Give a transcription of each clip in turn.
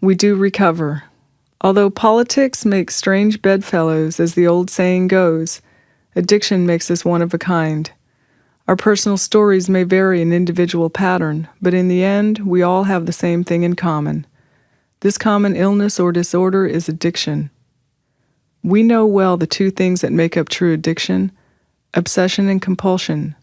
We do recover. Although politics makes strange bedfellows, as the old saying goes, addiction makes us one of a kind. Our personal stories may vary in individual pattern, but in the end, we all have the same thing in common. This common illness or disorder is addiction. We know well the two things that make up true addiction: obsession and compulsion.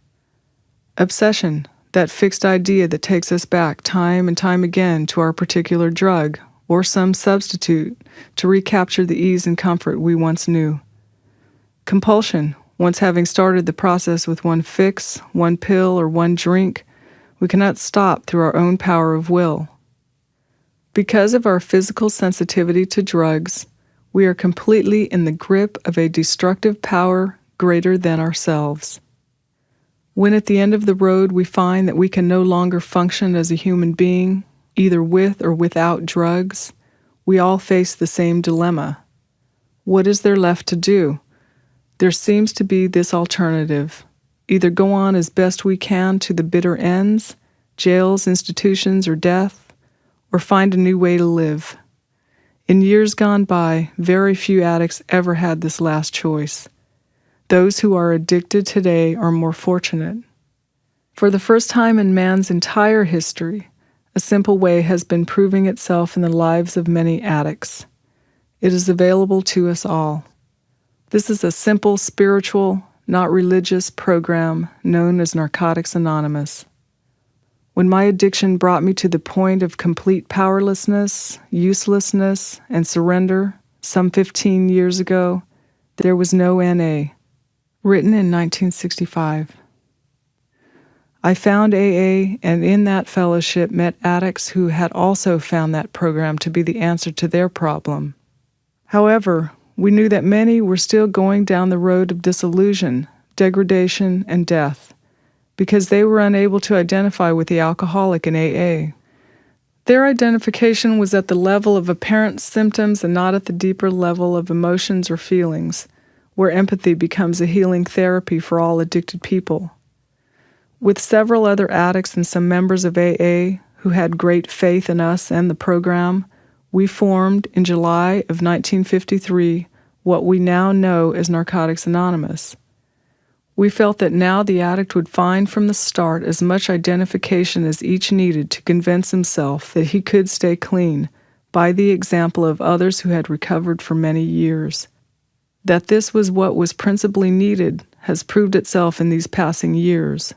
Obsession, that fixed idea that takes us back time and time again to our particular drug or some substitute to recapture the ease and comfort we once knew. Compulsion, once having started the process with one fix, one pill, or one drink, we cannot stop through our own power of will. Because of our physical sensitivity to drugs, we are completely in the grip of a destructive power greater than ourselves. When at the end of the road we find that we can no longer function as a human being, either with or without drugs, we all face the same dilemma. What is there left to do? There seems to be this alternative: either go on as best we can to the bitter ends, jails, institutions, or death, or find a new way to live. In years gone by, very few addicts ever had this last choice. Those who are addicted today are more fortunate. For the first time in man's entire history, a simple way has been proving itself in the lives of many addicts. It is available to us all. This is a simple spiritual, not religious program known as Narcotics Anonymous. When my addiction brought me to the point of complete powerlessness, uselessness, and surrender some 15 years ago, there was no NA. Written in 1965. I found AA, and in that fellowship met addicts who had also found that program to be the answer to their problem. However, we knew that many were still going down the road of disillusion, degradation, and death, because they were unable to identify with the alcoholic in AA. Their identification was at the level of apparent symptoms and not at the deeper level of emotions or feelings, where empathy becomes a healing therapy for all addicted people. With several other addicts and some members of AA who had great faith in us and the program, we formed, in July of 1953, what we now know as Narcotics Anonymous. We felt that now the addict would find from the start as much identification as each needed to convince himself that he could stay clean by the example of others who had recovered for many years. That this was what was principally needed has proved itself in these passing years.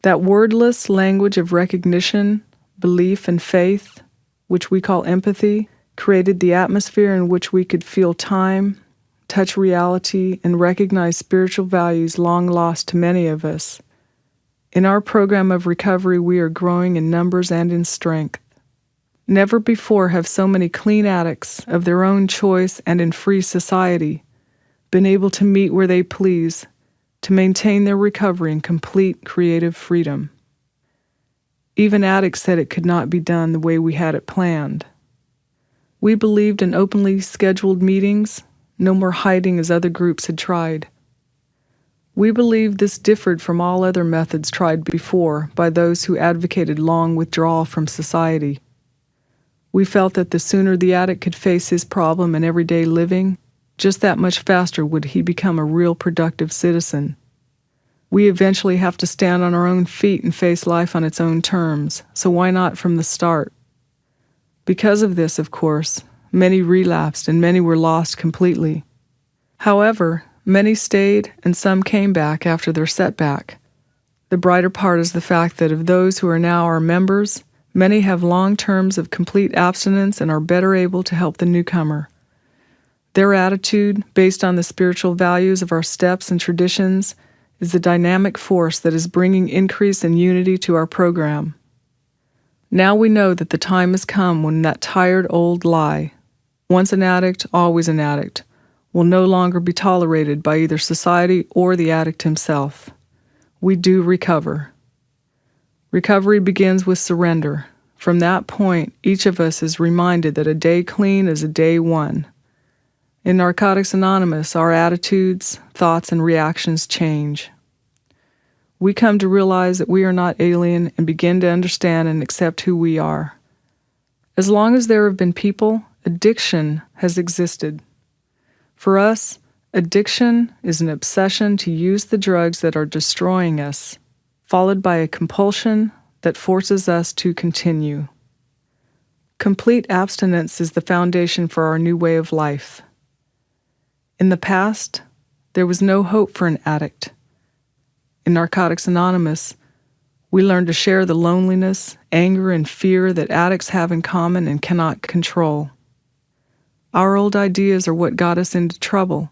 That wordless language of recognition, belief, and faith, which we call empathy, created the atmosphere in which we could feel time, touch reality, and recognize spiritual values long lost to many of us. In our program of recovery, we are growing in numbers and in strength. Never before have so many clean addicts of their own choice and in free society been able to meet where they please, to maintain their recovery in complete creative freedom. Even addicts said it could not be done the way we had it planned. We believed in openly scheduled meetings, no more hiding as other groups had tried. We believed this differed from all other methods tried before by those who advocated long withdrawal from society. We felt that the sooner the addict could face his problem in everyday living, just that much faster would he become a real productive citizen. We eventually have to stand on our own feet and face life on its own terms, so why not from the start? Because of this, of course, many relapsed and many were lost completely. However, many stayed and some came back after their setback. The brighter part is the fact that of those who are now our members, many have long terms of complete abstinence and are better able to help the newcomer. Their attitude, based on the spiritual values of our steps and traditions, is the dynamic force that is bringing increase and unity to our program. Now we know that the time has come when that tired old lie, once an addict, always an addict, will no longer be tolerated by either society or the addict himself. We do recover. Recovery begins with surrender. From that point, each of us is reminded that a day clean is a day won. In Narcotics Anonymous, our attitudes, thoughts, and reactions change. We come to realize that we are not alien and begin to understand and accept who we are. As long as there have been people, addiction has existed. For us, addiction is an obsession to use the drugs that are destroying us, followed by a compulsion that forces us to continue. Complete abstinence is the foundation for our new way of life. In the past, there was no hope for an addict. In Narcotics Anonymous, we learn to share the loneliness, anger, and fear that addicts have in common and cannot control. Our old ideas are what got us into trouble.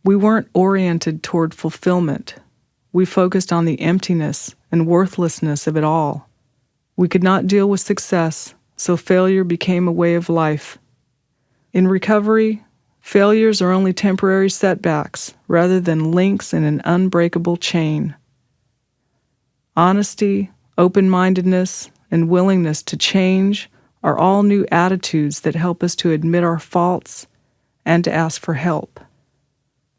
We weren't oriented toward fulfillment. We focused on the emptiness and worthlessness of it all. We could not deal with success, so failure became a way of life. In recovery, failures are only temporary setbacks rather than links in an unbreakable chain. Honesty, open-mindedness, and willingness to change are all new attitudes that help us to admit our faults and to ask for help.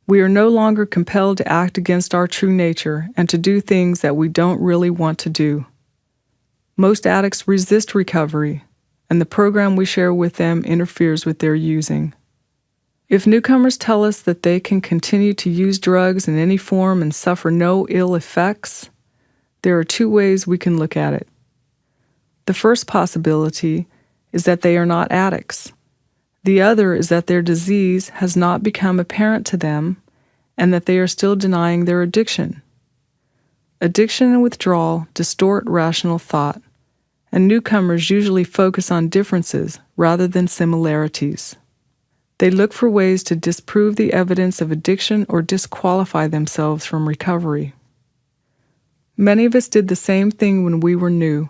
We are no longer compelled to act against our true nature and to do things that we don't really want to do. Most addicts resist recovery, and the program we share with them interferes with their using. If newcomers tell us that they can continue to use drugs in any form and suffer no ill effects, there are two ways we can look at it. The first possibility is that they are not addicts. The other is that their disease has not become apparent to them and that they are still denying their addiction. Addiction and withdrawal distort rational thought, and newcomers usually focus on differences rather than similarities. They look for ways to disprove the evidence of addiction or disqualify themselves from recovery. Many of us did the same thing when we were new,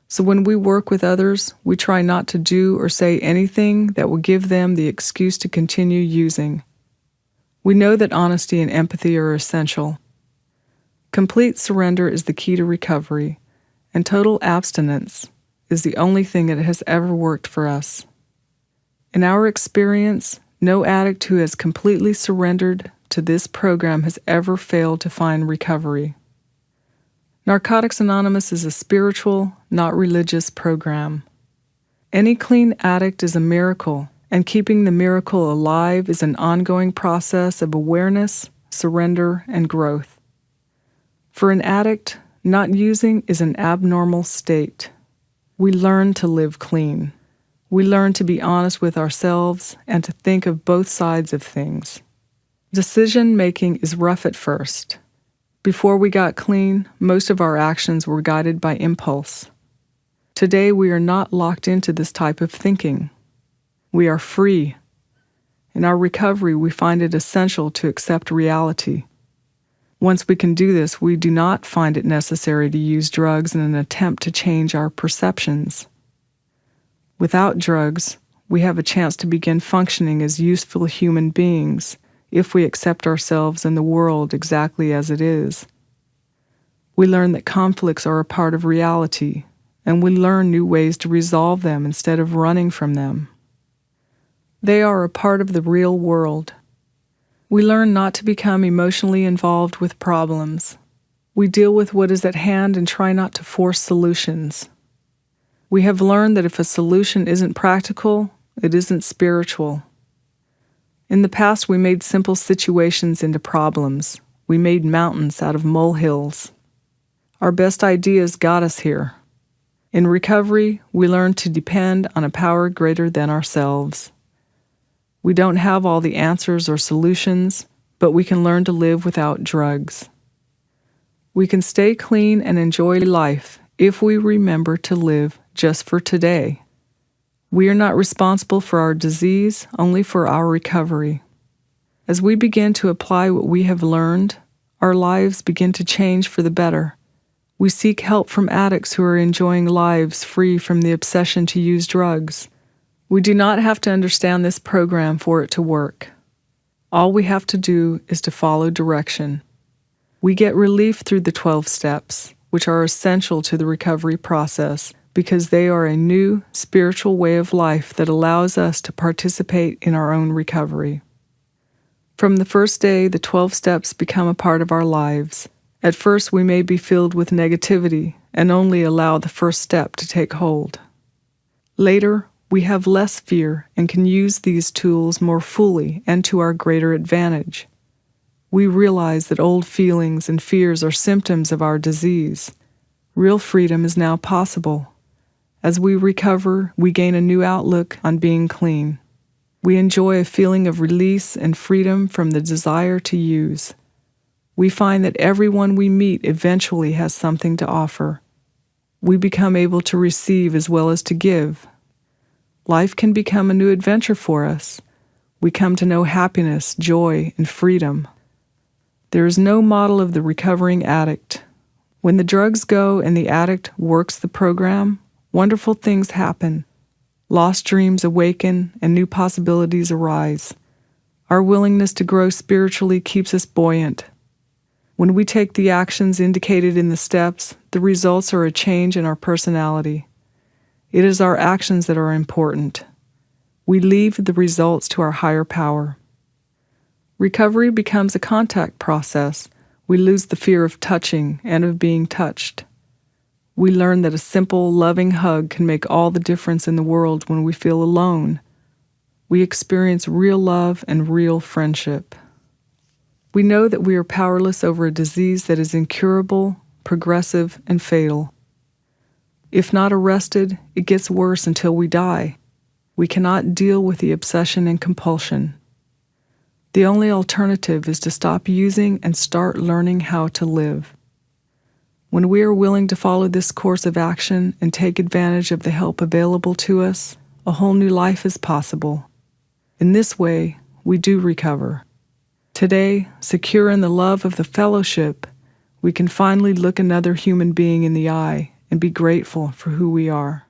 so when we work with others, we try not to do or say anything that will give them the excuse to continue using. We know that honesty and empathy are essential. Complete surrender is the key to recovery, and total abstinence is the only thing that has ever worked for us. In our experience, no addict who has completely surrendered to this program has ever failed to find recovery. Narcotics Anonymous is a spiritual, not religious program. Any clean addict is a miracle, and keeping the miracle alive is an ongoing process of awareness, surrender, and growth. For an addict, not using is an abnormal state. We learn to live clean. We learn to be honest with ourselves and to think of both sides of things. Decision-making is rough at first. Before we got clean, most of our actions were guided by impulse. Today, we are not locked into this type of thinking. We are free. In our recovery, we find it essential to accept reality. Once we can do this, we do not find it necessary to use drugs in an attempt to change our perceptions. Without drugs, we have a chance to begin functioning as useful human beings if we accept ourselves and the world exactly as it is. We learn that conflicts are a part of reality, and we learn new ways to resolve them instead of running from them. They are a part of the real world. We learn not to become emotionally involved with problems. We deal with what is at hand and try not to force solutions. We have learned that if a solution isn't practical, it isn't spiritual. In the past, we made simple situations into problems. We made mountains out of molehills. Our best ideas got us here. In recovery, we learn to depend on a power greater than ourselves. We don't have all the answers or solutions, but we can learn to live without drugs. We can stay clean and enjoy life if we remember to live just for today. We are not responsible for our disease, only for our recovery. As we begin to apply what we have learned, our lives begin to change for the better. We seek help from addicts who are enjoying lives free from the obsession to use drugs. We do not have to understand this program for it to work. All we have to do is to follow direction. We get relief through the 12 steps, which are essential to the recovery process, because they are a new spiritual way of life that allows us to participate in our own recovery. From the first day, the 12 steps become a part of our lives. At first, we may be filled with negativity and only allow the first step to take hold. Later, we have less fear and can use these tools more fully and to our greater advantage. We realize that old feelings and fears are symptoms of our disease. Real freedom is now possible. As we recover, we gain a new outlook on being clean. We enjoy a feeling of release and freedom from the desire to use. We find that everyone we meet eventually has something to offer. We become able to receive as well as to give. Life can become a new adventure for us. We come to know happiness, joy, and freedom. There is no model of the recovering addict. When the drugs go and the addict works the program, wonderful things happen. Lost dreams awaken and new possibilities arise. Our willingness to grow spiritually keeps us buoyant. When we take the actions indicated in the steps, the results are a change in our personality. It is our actions that are important. We leave the results to our higher power. Recovery becomes a contact process. We lose the fear of touching and of being touched. We learn that a simple, loving hug can make all the difference in the world when we feel alone. We experience real love and real friendship. We know that we are powerless over a disease that is incurable, progressive, and fatal. If not arrested, it gets worse until we die. We cannot deal with the obsession and compulsion. The only alternative is to stop using and start learning how to live. When we are willing to follow this course of action and take advantage of the help available to us, a whole new life is possible. In this way, we do recover. Today, secure in the love of the fellowship, we can finally look another human being in the eye and be grateful for who we are.